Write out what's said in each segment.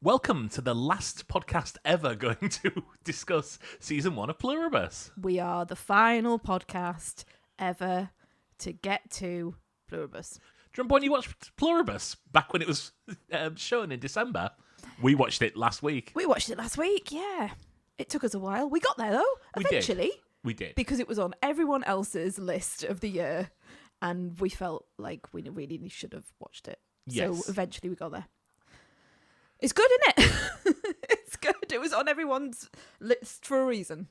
Welcome to the last podcast ever going to discuss season 1 of Pluribus. We are the final podcast ever to get to Pluribus. Do you remember when you watched Pluribus back when it was shown in December? We watched it last week. We watched it last week, yeah. It took us a while. We got there though, eventually. We did. Because it was on everyone else's list of the year and we felt like we really should have watched it. Yes. So eventually we got there. It's good, isn't it? It's good. It was on everyone's list for a reason.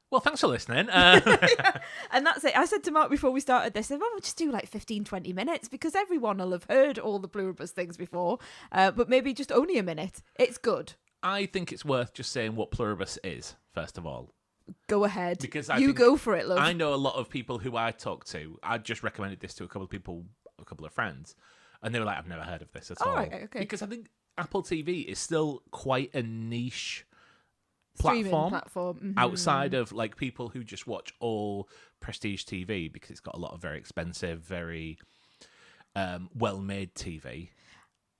Well, thanks for listening. Yeah. And that's it. I said to Mark before we started this, we'll just do like 15, 20 minutes because everyone will have heard all the Pluribus things before, but maybe just only a minute. It's good. I think it's worth just saying what Pluribus is, first of all. Go ahead. Because you go for it, love. I know a lot of people who I talk to. I just recommended this to a couple of friends, and they were like, I've never heard of this at all. Right, okay. Because I think Apple TV is still quite a niche Streaming platform. Mm-hmm. Outside of like people who just watch all prestige TV because it's got a lot of very expensive, very well-made TV.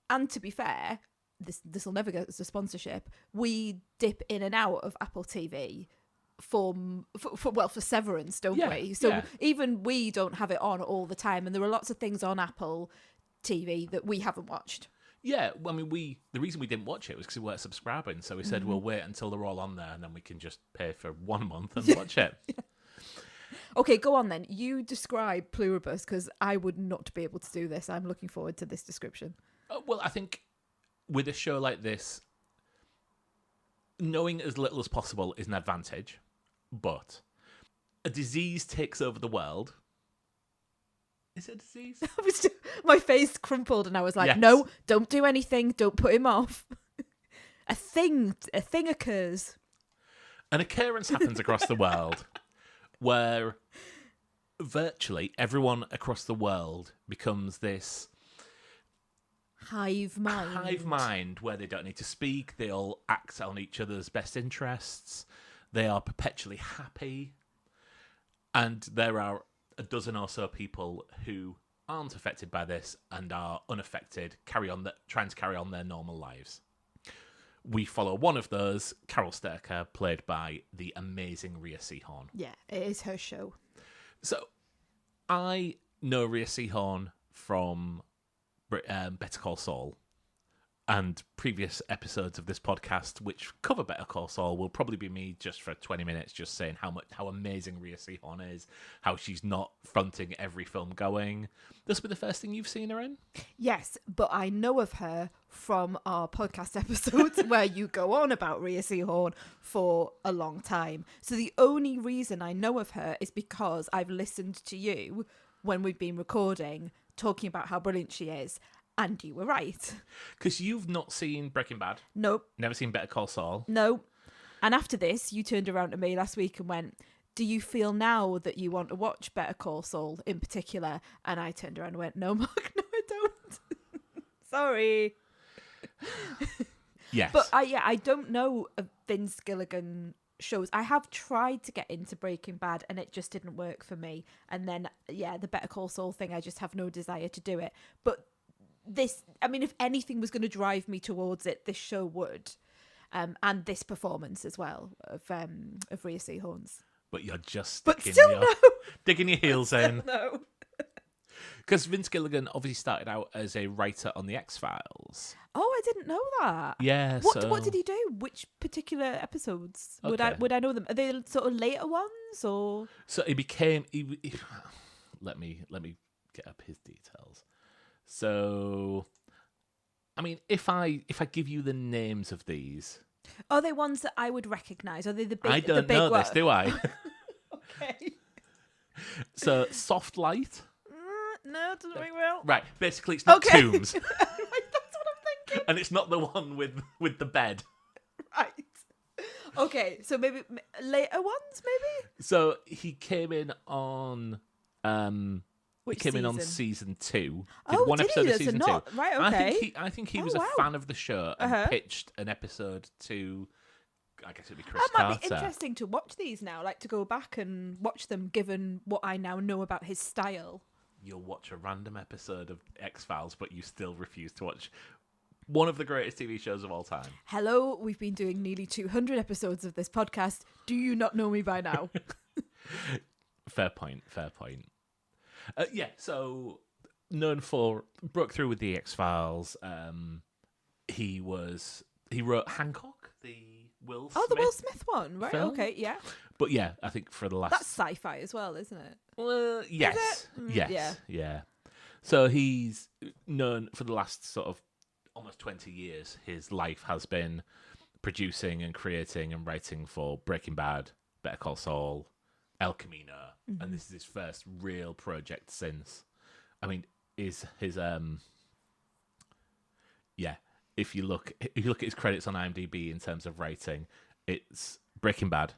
And to be fair, this will never get us a sponsorship. We dip in and out of Apple TV for severance, don't we? So even we don't have it on all the time, and there are lots of things on Apple TV that we haven't watched. Yeah, well, I mean, the reason we didn't watch it was because we weren't subscribing, so we said we'll wait until they're all on there, and then we can just pay for 1 month and watch it. Yeah. Okay, go on then. You describe Pluribus, because I would not be able to do this. I'm looking forward to this description. Well, I think with a show like this, knowing as little as possible is an advantage, but a disease takes over the world. Is it a disease? My face crumpled and I was like, yes. No, don't do anything. Don't put him off. A thing occurs. An occurrence happens across the world where virtually everyone across the world becomes this hive mind where they don't need to speak. They all act on each other's best interests. They are perpetually happy. And there are a dozen or so people who aren't affected by this and are unaffected, trying to carry on their normal lives. We follow one of those, Carol Sturcker, played by the amazing Rhea Seehorn. Yeah, it is her show. So, I know Rhea Seehorn from Better Call Saul, and previous episodes of this podcast, which cover Better Call Saul, will probably be me just for 20 minutes, just saying how amazing Rhea Seehorn is, how she's not fronting every film going. This will be the first thing you've seen her in? Yes, but I know of her from our podcast episodes where you go on about Rhea Seehorn for a long time. So the only reason I know of her is because I've listened to you when we've been recording, talking about how brilliant she is. And you were right. Because you've not seen Breaking Bad. Nope. Never seen Better Call Saul. No. And after this, you turned around to me last week and went, do you feel now that you want to watch Better Call Saul in particular? And I turned around and went, no, Mark, no, I don't. Sorry. Yes. But I don't know of Vince Gilligan shows. I have tried to get into Breaking Bad and it just didn't work for me. And then, the Better Call Saul thing, I just have no desire to do it. But if anything was going to drive me towards it, this show would, and this performance as well of Rhea Seehorn's. But you're just digging your heels in. No, because Vince Gilligan obviously started out as a writer on the X-Files. Oh, I didn't know that. Yeah. What did he do? Which particular episodes would I know them? Are they sort of later ones or? So he became. Let me get up his details. So, I mean, if I give you the names of these, are they ones that I would recognise? Are they the big? I don't know this, do I? Okay. So, Soft Light. No, it doesn't ring well. Right, basically, it's not Tombs, That's what I'm thinking. and it's not the one with the bed. Right. Okay, so maybe later ones, maybe. So he came in on. Which came season? in on season 2. Oh, one did episode he? of season 2. Right, okay. I think he Oh, was wow. a fan of the show and pitched an episode to, I guess it'd be Chris That Carter. might be interesting to watch these now, like to go back and watch them, given what I now know about his style. You'll watch a random episode of X-Files, but you still refuse to watch One of the greatest TV shows of all time. Hello, we've been doing nearly 200 episodes of this podcast. Do you not know me by now? Fair point. So known for broke through with the X-Files. He wrote Hancock, the Will Smith. Oh, the Will Smith one, right? film. Okay, yeah. But yeah, I think for the last... That's sci-fi as well, isn't it? Yes. Yes. Yeah. So he's known for the last sort of almost 20 years. His life has been producing and creating and writing for Breaking Bad, Better Call Saul, El Camino, and this is his first real project since. I mean, his If you look at his credits on IMDb in terms of writing, it's Breaking Bad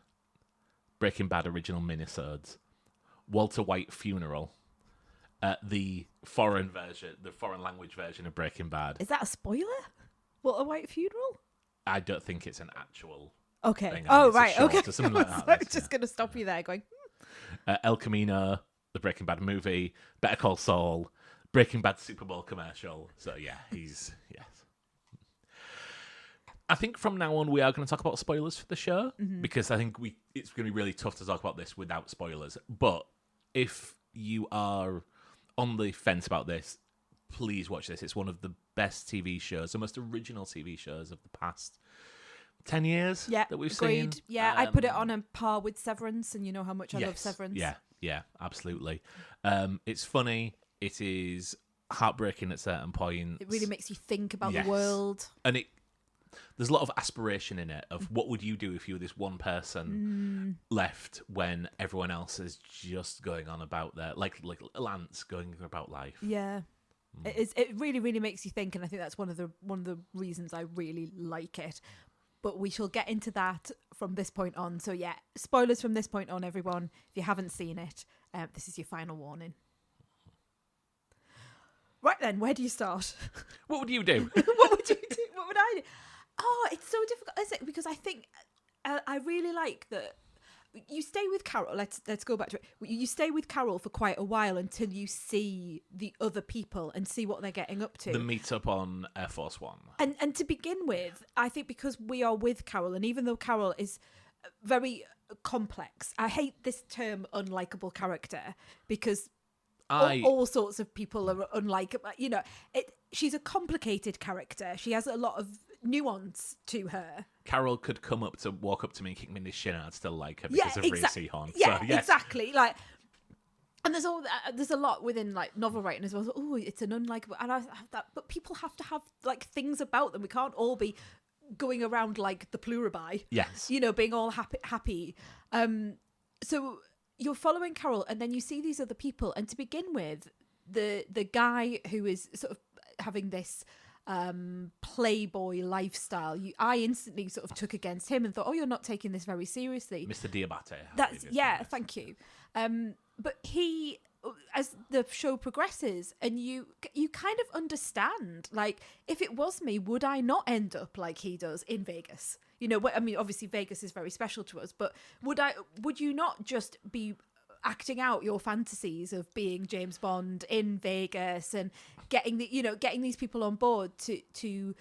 original minisodes, Walter White Funeral, the foreign language version of Breaking Bad. Is that a spoiler? What, a White Funeral? I don't think it's an actual Okay. thing. Oh, It's a right. short Okay. or something like that. I was just going to stop you there going, El Camino, the Breaking Bad movie, Better Call Saul, Breaking Bad Super Bowl commercial. So yeah, yes. I think from now on we are going to talk about spoilers for the show because I think it's going to be really tough to talk about this without spoilers. But if you are on the fence about this, please watch this. It's one of the best TV shows, the most original TV shows of the past 10 years that we've agreed. seen. Yeah, I put it on a par with Severance, and you know how much I love Severance. Yeah, absolutely. It's funny. It is heartbreaking at certain points. It really makes you think about the world. And there's a lot of aspiration in it of what would you do if you were this one person left when everyone else is just going on about their like Lance going about life. Yeah. It really, really makes you think, and I think that's one of the reasons I really like it. But we shall get into that from this point on. So yeah, spoilers from this point on, everyone. If you haven't seen it, this is your final warning. Right then, where do you start? What would you do? What would you do? What would I do? Oh, it's so difficult, isn't it? Because I think I really like that you stay with Carol. Let's go back to it. You stay with Carol for quite a while until you see the other people and see what they're getting up to. The meet-up on Air Force One. And to begin with, I think because we are with Carol, and even though Carol is very complex, I hate this term unlikable character because all sorts of people are unlikable. You know, she's a complicated character. She has a lot of nuance to her. Carol could walk up to me and kick me in the shin and I'd still like her because of Rhea Seehorn. Yeah, so, yes. exactly. And there's a lot within like novel writing as well. Oh, it's an unlikable, and I have that. But people have to have like things about them. We can't all be going around like the Pluribus. Yes. You know, being all happy. So you're following Carol, and then you see these other people, and to begin with, the guy who is sort of having this playboy lifestyle, I instantly sort of took against him and thought, oh, you're not taking this very seriously, Mr. Diabate. Thank you. But he, as the show progresses, and you kind of understand, like, if it was me, would I not end up like he does in Vegas? You know, I mean, obviously Vegas is very special to us, but would you not just be acting out your fantasies of being James Bond in Vegas and getting these people on board to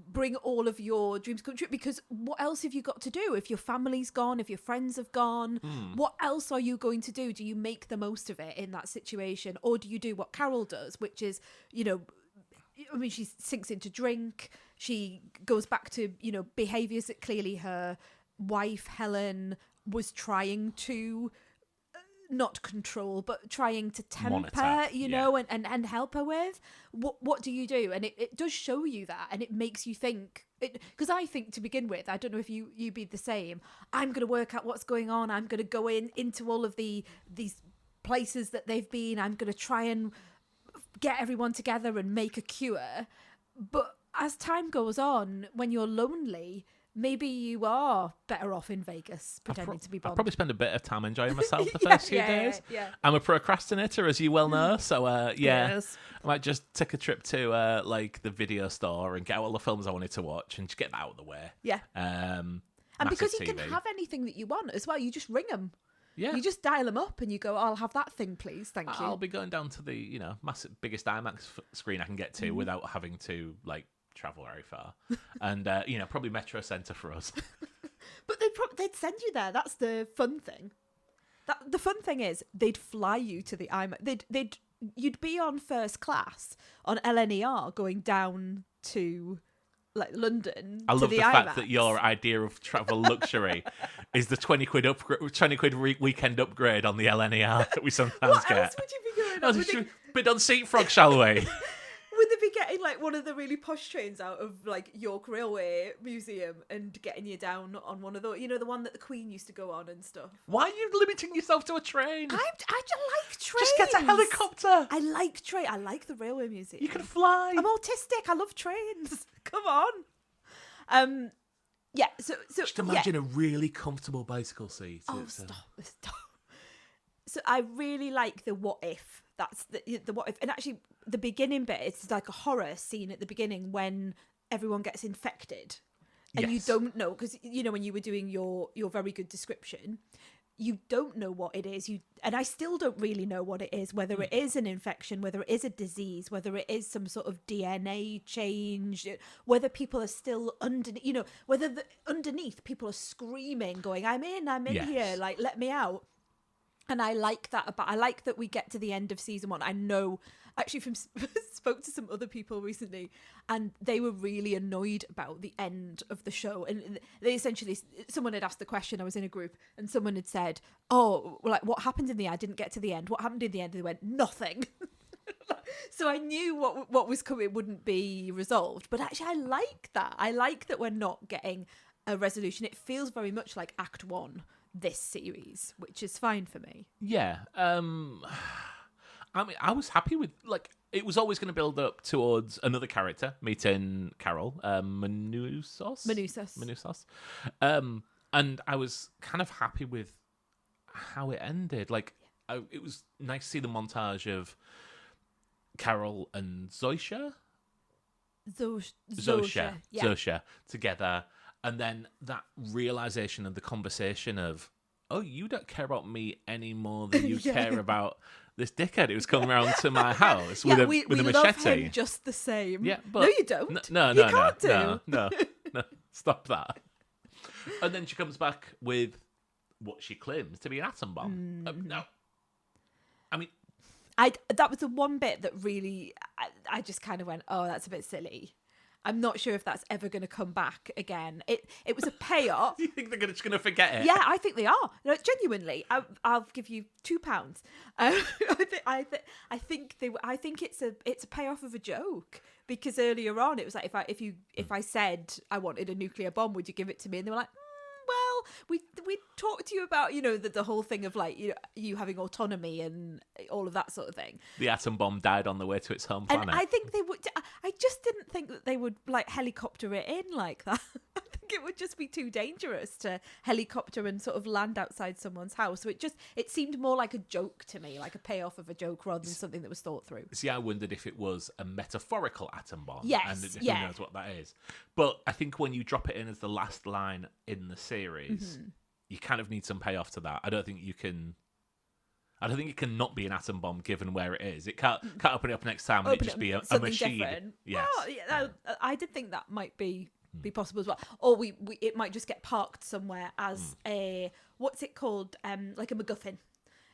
bring all of your dreams come true? Because what else have you got to do if your family's gone, if your friends have gone? What else are you going to do? Do you make the most of it in that situation, or do you do what Carol does, which is, you know, I mean, she sinks into drink, she goes back to, you know, behaviours that clearly her wife Helen was trying to not control, but trying to temper, monitor, you know, and help her with. What do you do? And it does show you that, and it makes you think. Because I think, to begin with, I don't know if you be the same, I'm going to work out what's going on. I'm going to go into all of these places that they've been. I'm going to try and get everyone together and make a cure. But as time goes on, when you're lonely, maybe you are better off in Vegas pretending to be Bond. I'll probably spend a bit of time enjoying myself the first few days. Yeah. I'm a procrastinator, as you well know, so Yes. I might just take a trip to like the video store and get all the films I wanted to watch and just get that out of the way. Yeah. and because you can have anything that you want as well, you just ring them. Yeah. You just dial them up and you go, I'll have that thing, please. Thank you. I'll be going down to the, biggest IMAX screen I can get to without having to, like, travel very far, and probably Metro Centre for us. But they'd send you there. That's the fun thing. The fun thing is they'd fly you to the IMAX. You'd be on first class on LNER going down to like London. I love the fact IMAX. that your idea of travel luxury is the 20 quid weekend upgrade on the LNER that we sometimes What get. else would you be going on? Should we bid on Seat Frog, shall we? Would they be getting like one of the really posh trains out of like York Railway Museum and getting you down on one of those, the one that the Queen used to go on and stuff? Why are you limiting yourself to a train? I like trains. Just get a helicopter. I like train. I like the Railway Museum. You can fly. I'm autistic. I love trains. Come on. Yeah. So just imagine a really comfortable bicycle seat. Oh, stop. So I really like the what if. That's the what if, and actually the beginning bit. It's like a horror scene at the beginning when everyone gets infected, and you don't know because when you were doing your very good description, you don't know what it is. And I still don't really know what it is. Whether it is an infection, whether it is a disease, whether it is some sort of DNA change, whether people are still underneath. Whether underneath people are screaming, going, "I'm in here, like let me out." And I like that I like that we get to the end of season 1. I know, actually, spoke to some other people recently, and they were really annoyed about the end of the show. And they essentially, someone had asked the question. I was in a group, and someone had said, "Oh, like what happened in the end? I didn't get to the end. What happened in the end?" And they went, "Nothing." So I knew what was coming wouldn't be resolved. But actually, I like that. I like that we're not getting a resolution. It feels very much like Act 1. This series, which is fine for me. Yeah. I mean, I was happy with, it was always going to build up towards another character meeting Carol, Manousos. And I was kind of happy with how it ended. It was nice to see the montage of Carol and Zosha together. And then that realization of the conversation of, oh, you don't care about me any more than you care about this dickhead who's coming around to my house with a machete. Love him just the same. Yeah, but no, you don't. No, stop that. And then she comes back with what she claims to be an atom bomb. No, I mean, that was the one bit that really I just kind of went, oh, that's a bit silly. I'm not sure if that's ever going to come back again. It was a payoff. You think they're just going to forget it? Yeah, I think they are. No, genuinely, I'll give you £2. I think it's a payoff of a joke, because earlier on it was like, if I said I wanted a nuclear bomb, would you give it to me? And they were like, well, we talked to you about the whole thing of you having autonomy and all of that sort of thing. The atom bomb died on the way to its home planet. And I think they would. I just didn't think that they would helicopter it in like that. I think it would just be too dangerous to helicopter and sort of land outside someone's house. So it seemed more like a joke to me, like a payoff of a joke rather than something that was thought through. See, I wondered if it was a metaphorical atom bomb. Yes, and who knows what that is. But I think when you drop it in as the last line in the series, you kind of need some payoff to that. I don't think it can not be an atom bomb given where it is. It can't open it up next time and it just be a machine. Different. Yes. Well, yeah, I did think that might be possible as well. Or it might just get parked somewhere as a, what's it called? Like a MacGuffin.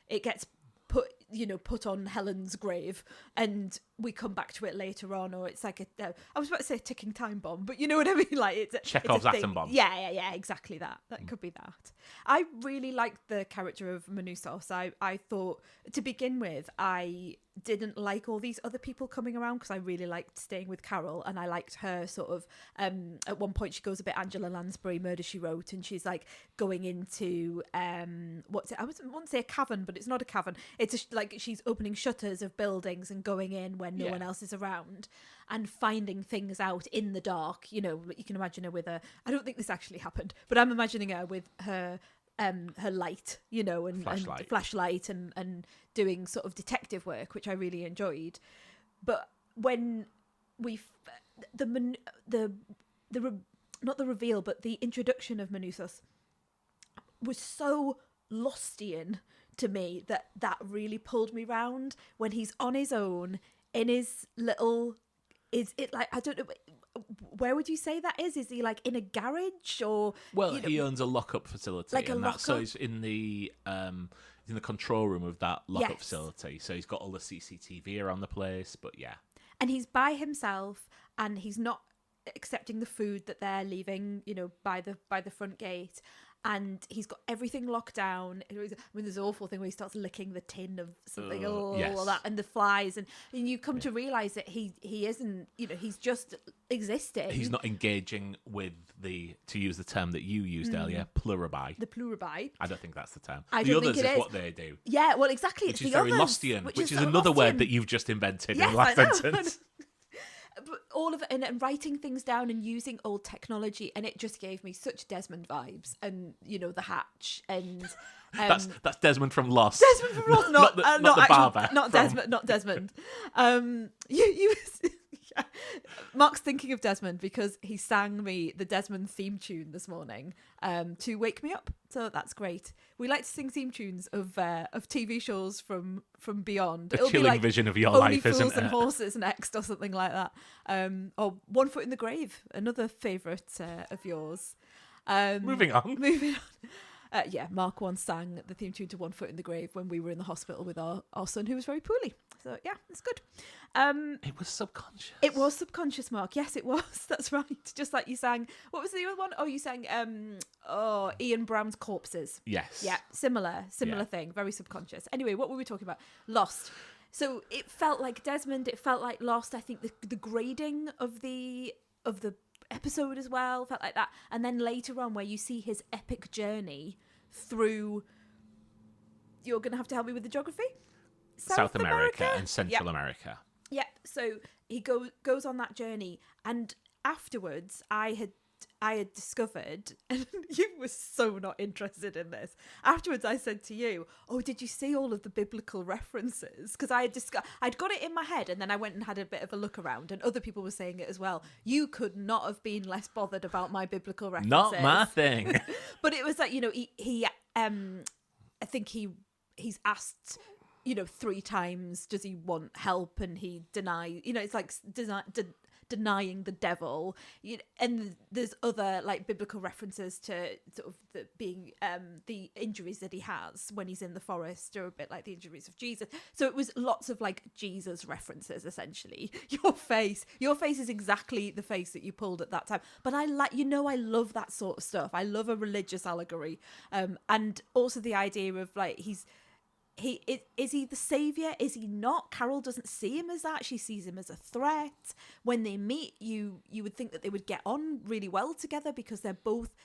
It gets put on Helen's grave, and we come back to it later on, or it's like I was about to say a ticking time bomb, but you know what I mean? Like it's Chekhov's atom bomb. Yeah, exactly that. That could be that. I really liked the character of Manousos. I thought, to begin with, I didn't like all these other people coming around because I really liked staying with Carol, and I liked her sort of at one point she goes a bit Angela Lansbury, Murder, She Wrote, and she's like going into what's it? I want to say a cavern, but it's not a cavern. It's like she's opening shutters of buildings and going in when no one else is around and finding things out in the dark. You can imagine her with I don't think this actually happened, but I'm imagining her with her light, and flashlight and doing sort of detective work, which I really enjoyed. But when not the reveal, but the introduction of Manousos was so Lostian to me that really pulled me round when he's on his own in his little. Is it like, I don't know, where would you say that is? Is he like in a garage or? Well, he owns a lockup facility, Like a and so lockup? he's in the control room of that lockup Yes. facility. So he's got all the CCTV around the place. But yeah, And he's by himself, and he's not accepting the food that they're leaving, by the front gate. And he's got everything locked down. I mean, there's an awful thing where he starts licking the tin of something, yes. all that, and the flies, and you come to realise that he isn't, he's just existing. he's not engaging with to use the term that you used earlier, pluribi. The pluribi. I don't think that's the term. I The don't others think it is is. what they do. Yeah, well, exactly. Which it's is the very others, Lostian, which is so another word Lostian. that you've just invented Yes, in the last I know. sentence. But all of it, and writing things down and using old technology, and it just gave me such Desmond vibes, and the hatch, and That's Desmond from Lost. Desmond from Lost, not the barber not from- Desmond, not Desmond. You yeah. Mark's thinking of Desmond because he sang me the Desmond theme tune this morning to wake me up. So that's great. We like to sing theme tunes of TV shows from beyond. A It'll chilling be like vision of your Only life, Fools isn't and it? Horses next, or something like that. Or One Foot in the Grave, another favourite of yours. Moving on. Moving on. Mark once sang the theme tune to One Foot in the Grave when we were in the hospital with our son who was very poorly. So yeah, it's good. It was subconscious. It was subconscious, Mark. Yes, it was. That's right. Just like you sang. What was the other one? Oh, you sang Ian Brown's Corpses. Yes. Yeah, similar Yeah. thing. Very subconscious. Anyway, what were we talking about? Lost. So it felt like Desmond. It felt like Lost. I think the grading of the episode as well felt like that. And then later on, where you see his epic journey through. You're going to have to help me with the geography. South America and Central America. Yeah, so he goes on that journey, and afterwards I had discovered, and you were so not interested in this. Afterwards I said to you, "Oh, did you see all of the biblical references?" Because I'd got it in my head, and then I went and had a bit of a look around, and other people were saying it as well. You could not have been less bothered about my biblical references. Not my thing. But it was like, he I think he's asked 3 times, does he want help, and he denies. It's like denying the devil. And there's other like biblical references to sort of the injuries that he has when he's in the forest, are a bit like the injuries of Jesus. So it was lots of like Jesus references essentially. Your face is exactly the face that you pulled at that time. But I love that sort of stuff. I love a religious allegory, and also the idea of like is he the savior? Is he not? Carol doesn't see him as that. She sees him as a threat. When they meet, you would think that they would get on really well together because they're both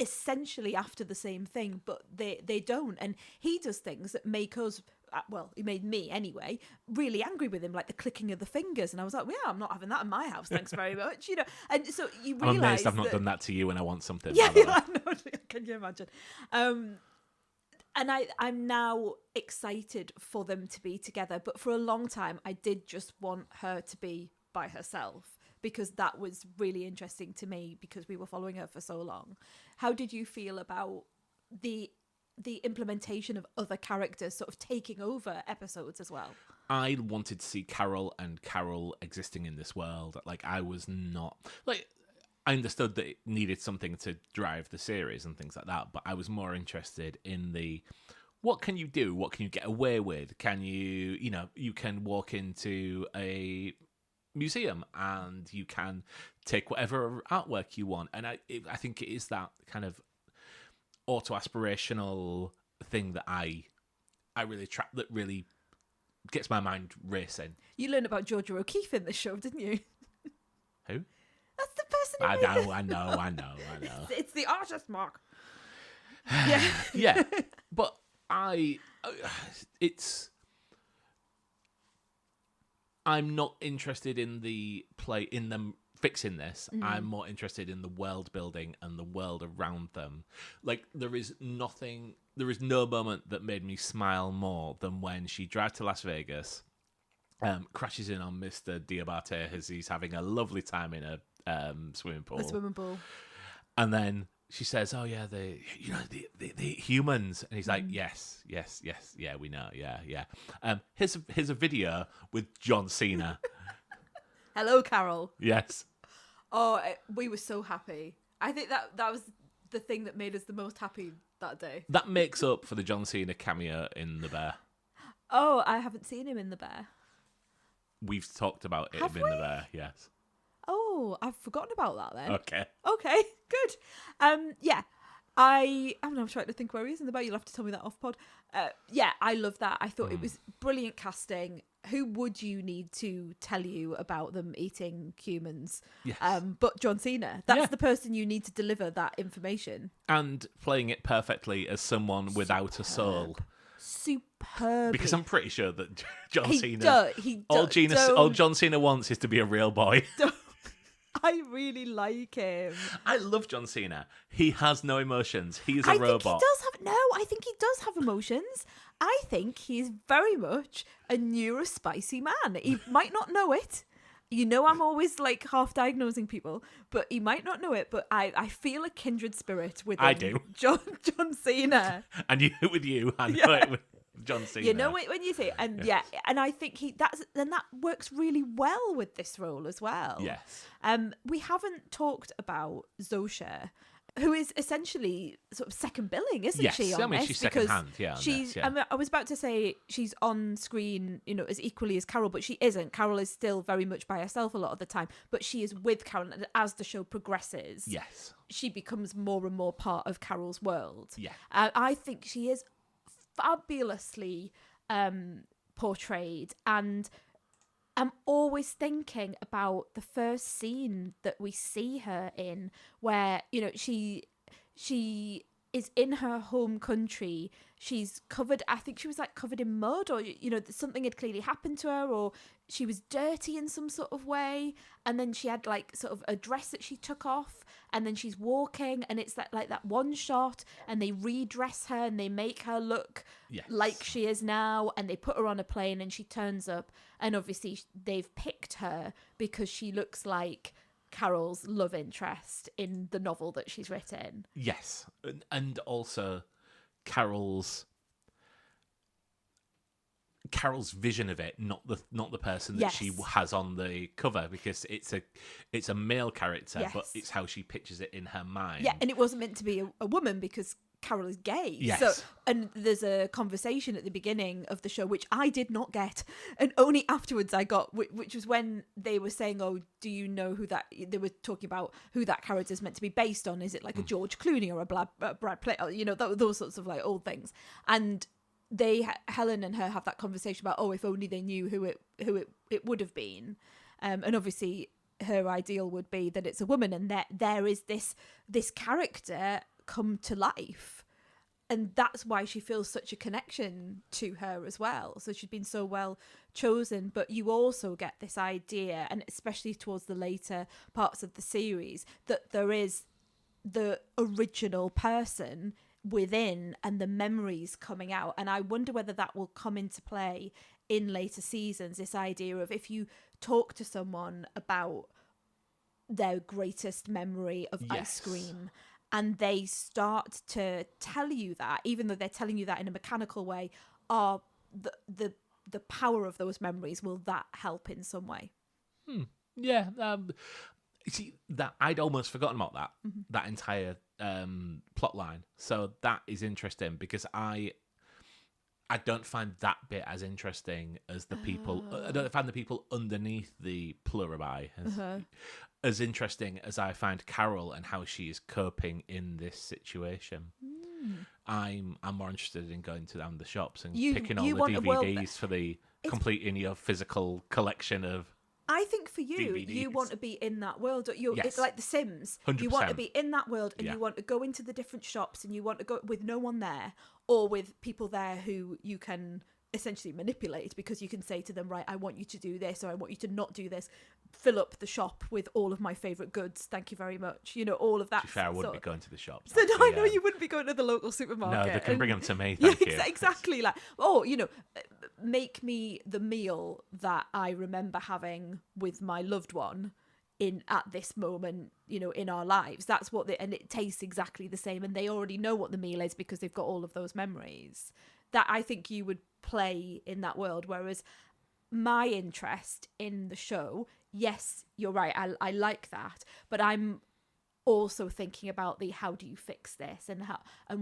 essentially after the same thing, but they don't. And he does things that make us, he made me anyway, really angry with him, like the clicking of the fingers. And I was like, well, yeah, I'm not having that in my house, thanks very much. And so you realise I'm amazed I've not done that to you when I want something. Yeah, by the way. I know. Can you imagine? And I'm now excited for them to be together. But for a long time, I did just want her to be by herself because that was really interesting to me because we were following her for so long. How did you feel about the implementation of other characters sort of taking over episodes as well? I wanted to see Carol and Carol existing in this world. Like, I was not... Like, I understood that it needed something to drive the series and things like that, but I was more interested in what can you do? What can you get away with? Can you, you can walk into a museum and you can take whatever artwork you want. And I think it is that kind of auto-aspirational thing that I really that really gets my mind racing. You learned about Georgia O'Keeffe in this show, didn't you? Who? That's the person who I made know. It's the artist, Mark. Yeah. Yeah, but I'm not interested in them fixing this. Mm-hmm. I'm more interested in the world building and the world around them. Like, there is no moment that made me smile more than when she drives to Las Vegas, crashes in on Mr. Diabate as he's having a lovely time in a swimming pool. A swimming pool. And then she says, "Oh yeah, the humans," and he's like, "Yes, yeah, we know, yeah." Here's a video with John Cena. Hello, Carol. Yes. We were so happy. I think that was the thing that made us the most happy that day. That makes up for the John Cena cameo in The Bear. Oh, I haven't seen him in The Bear. We've talked about Have him in The Bear, yes. Oh, I've forgotten about that then. Okay, good. Yeah. I'm trying to think where he is in The Bear. You'll have to tell me that off pod. Yeah, I love that. I thought it was brilliant casting. Who would you need to tell you about them eating humans? Yes. But John Cena. That's the person you need to deliver that information. And playing it perfectly as someone without a soul. Superb. Because I'm pretty sure that John Cena... All John Cena wants is to be a real boy. I really like him. I love John Cena. He has no emotions. He's a I robot. I think he does have emotions. I think he's very much a neurospicy man. He might not know it. You know, I'm always like half diagnosing people, but he might not know it. But I feel a kindred spirit with I do. John Cena. And you with you, I know it with John Cena. You know it when you say it. And yeah, and I think that works really well with this role as well. Yes. We haven't talked about Zosha, who is essentially sort of second billing, isn't she? I mean, she's second hand. Yeah, I was about to say she's on screen, as equally as Carol, but she isn't. Carol is still very much by herself a lot of the time, but she is with Carol, and as the show progresses, yes, she becomes more and more part of Carol's world. Yeah, I think she is fabulously portrayed, and I'm always thinking about the first scene that we see her in, where she is in her home country. She's covered, I think she was like covered in mud, or something had clearly happened to her, or she was dirty in some sort of way, and then she had like sort of a dress that she took off, and then she's walking, and it's that one shot, and they redress her and they make her look like she is now, and they put her on a plane and she turns up, and obviously they've picked her because she looks like Carol's love interest in the novel that she's written. Yes, and also Carol's vision of it, not the person that she has on the cover, because it's a male character, but it's how she pictures it in her mind. Yeah, and it wasn't meant to be a woman because Carol is gay. Yes. So, and there's a conversation at the beginning of the show which I did not get, and only afterwards I got, which was when they were saying, "Oh, do you know who that?" They were talking about who that character is meant to be based on. Is it like a George Clooney or a Brad Pitt? Those sorts of like old things. And Helen and her have that conversation about, if only they knew who it would have been, and obviously her ideal would be that it's a woman, and there is this character come to life, and that's why she feels such a connection to her as well. So she's been so well chosen. But you also get this idea, and especially towards the later parts of the series, that there is the original person within and the memories coming out. And I wonder whether that will come into play in later seasons, this idea of if you talk to someone about their greatest memory of ice cream, and they start to tell you that, even though they're telling you that in a mechanical way, are the power of those memories, will that help in some way? Yeah. See, that I'd almost forgotten about that, that entire plot line. So that is interesting, because I don't find that bit as interesting as the people. I don't find the people underneath the Pluribus as interesting as I find Carol and how she is coping in this situation. I'm more interested in going down the shops and picking all the DVDs for the completing your physical collection of. I think for you, DVDs. You want to be in that world. It's like The Sims. 100%. You want to be in that world, and you want to go into the different shops, and you want to go with no one there, or with people there who you can essentially manipulate, because you can say to them, right, I want you to do this, or I want you to not do this. Fill up the shop with all of my favourite goods. Thank you very much. All of that. To be fair, I wouldn't be going to the shops. So I know you wouldn't be going to the local supermarket. No, they can bring them to me. Thank you. Exactly. Like, make me the meal that I remember having with my loved one at this moment, in our lives. That's what and it tastes exactly the same, and they already know what the meal is because they've got all of those memories. That I think you would play in that world, whereas my interest in the show yes, you're right. I like that, but I'm also thinking about the how do you fix this and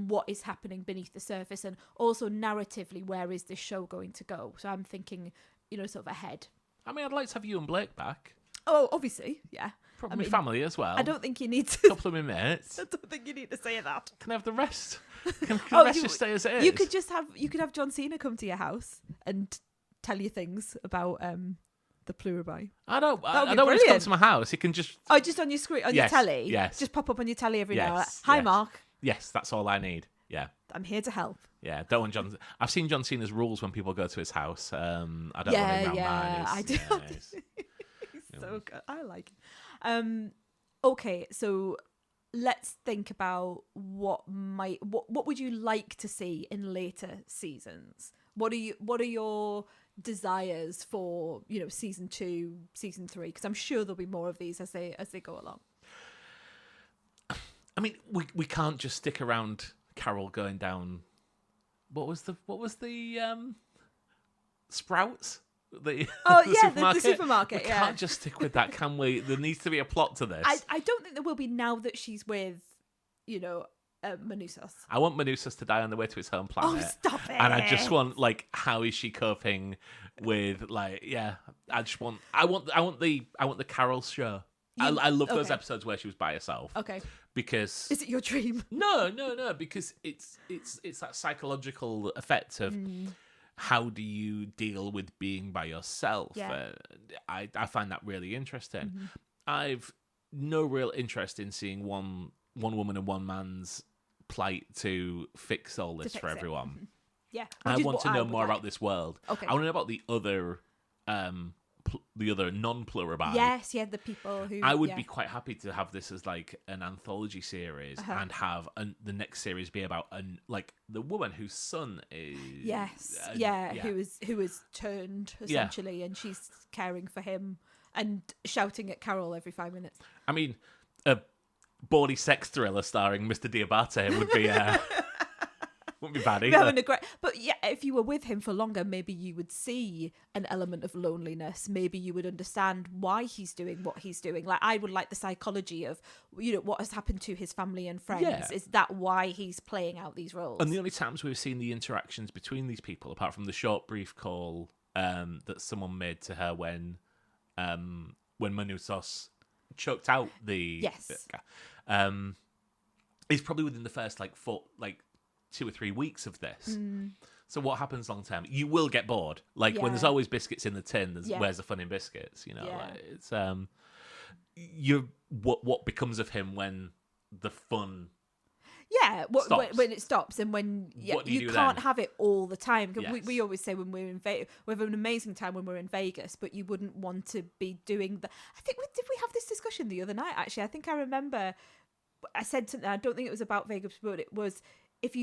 what is happening beneath the surface, and also narratively, where is this show going to go? So I'm thinking, sort of ahead. I mean, I'd like to have you and Blake back. Oh, obviously, yeah. Probably family as well. I don't think you need to. A couple of my mates. I don't think you need to say that. Can I have the rest? Can the rest just stay as it is? You could have John Cena come to your house and tell you things about the Pluribus. I don't want him to come to my house. He can just... Oh, just on your screen, on your telly? Yes. Just pop up on your telly every now. Hi, Mark. Yes, that's all I need. Yeah. I'm here to help. Yeah, don't want John... I've seen John Cena's rules when people go to his house. I don't want him around mine. I do. He's so good. I like him. Okay, so let's think about what would you like to see in later seasons? What are your desires for season 2, season 3? Because I'm sure there'll be more of these as they go along. I mean, we can't just stick around Carol going down. What was the Sprouts? The supermarket. We can't just stick with that, can we? There needs to be a plot to this. I don't think there will be now that she's with, Manousos. I want Manousos to die on the way to his home planet. Oh, stop it! And I just want, like, how is she coping with, like, yeah? I want the Carol show. I love those episodes where she was by herself. Okay. Because is it your dream? No. Because it's that psychological effect of. How do you deal with being by yourself? Yeah. I find that really interesting. I've no real interest in seeing one woman and one man's plight to fix all this for everyone. Yeah. I want to know more about this world. Okay. I want to know about the other non-Pluribus. Yes, the people who... I would be quite happy to have this as like an anthology series and have the next series be about the woman whose son is... who is turned, essentially, and she's caring for him and shouting at Carol every 5 minutes. I mean, a bawdy sex thriller starring Mr. Diabate would be... wouldn't be bad either. But yeah, if you were with him for longer, maybe you would see an element of loneliness. Maybe you would understand why he's doing what he's doing. Like, I would like the psychology of, what has happened to his family and friends. Yeah. Is that why he's playing out these roles? And the only times we've seen the interactions between these people, apart from the short brief call that someone made to her when Manousos choked out the... Yes. Is probably within the first 2 or 3 weeks of this. So what happens long term? You will get bored. When there's always biscuits in the tin, where's the fun in biscuits? It's what becomes of him when the fun stops. When it stops, and when you can't have it all the time. Yes. We always say when we're in Vegas, we have an amazing time when we're in Vegas, but you wouldn't want to be doing I think did we have this discussion the other night? Actually, I think I remember I said something. I don't think it was about Vegas, but it was. If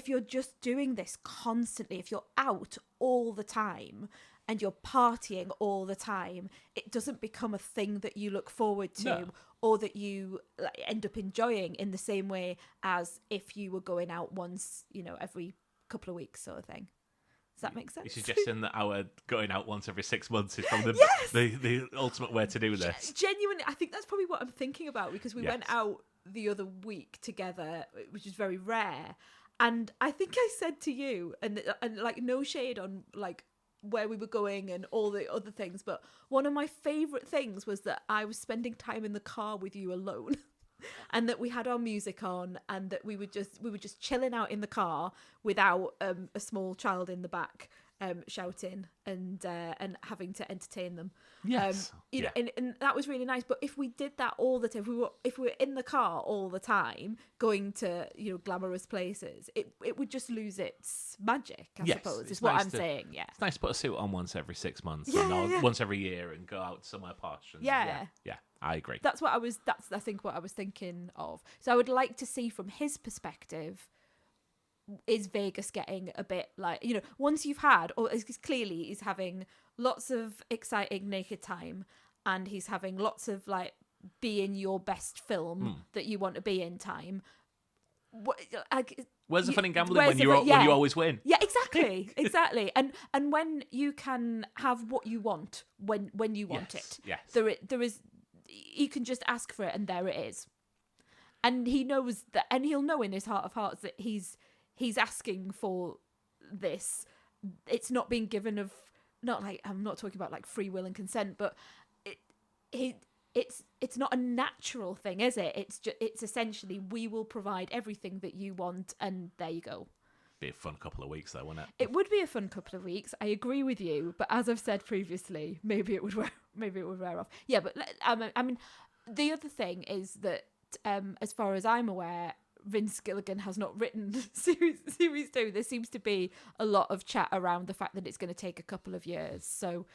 you're just doing this constantly, if you're out all the time and you're partying all the time, it doesn't become a thing that you look forward to or that you end up enjoying in the same way as if you were going out once, every couple of weeks sort of thing. Does that make sense? You're suggesting that our going out once every 6 months is probably the ultimate way to do this. Genuinely, I think that's probably what I'm thinking about, because we went out the other week together, which is very rare, and I think I said to you, and no shade on where we were going and all the other things, but one of my favorite things was that I was spending time in the car with you alone. And that we had our music on, and that we were just chilling out in the car without a small child in the back shouting and having to entertain them. Yes, and that was really nice. But if we did that all the time, if we were in the car all the time, going to glamorous places, it would just lose its magic. I suppose is what I'm saying. Yeah, it's nice to put a suit on once every 6 months, once every year, and go out somewhere posh. And, yeah, I agree. That's I think what I was thinking of. So I would like to see from his perspective, is Vegas getting a bit once you've had, or clearly he's having lots of exciting naked time, and he's having lots of be in your best film that you want to be in time. Where's the fun in gambling where's when the you fun- yeah. when you always win? Yeah, exactly. And when you can have what you want when you want it. Yes. There is, you can just ask for it and there it is. And he knows that, and he'll know in his heart of hearts that he's asking for this. It's not being given of, not like, I'm not talking about like free will and consent, but it's not a natural thing, is it? It's essentially, we will provide everything that you want, and there you go. Be a fun couple of weeks though, wouldn't it? It would be a fun couple of weeks. I agree with you, but as I've said previously, maybe it would wear off. Yeah, but I mean, the other thing is that, as far as I'm aware, Vince Gilligan has not written series 2. There seems to be a lot of chat around the fact that it's going to take a couple of years, so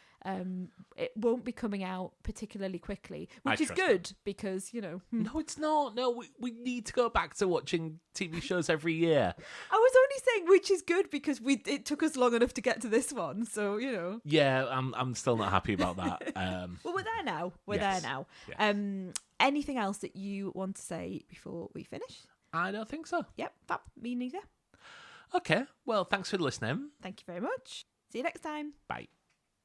it won't be coming out particularly quickly, which is good because, you know. No, it's not. No, we need to go back to watching TV shows every year. I was only saying which is good because it took us long enough to get to this one, so, you know. Yeah, I'm still not happy about that. Well, we're there now. Yes. Anything else that you want to say before we finish? I don't think so. Yep, fab. Me neither. Okay, well, thanks for listening. Thank you very much. See you next time. Bye.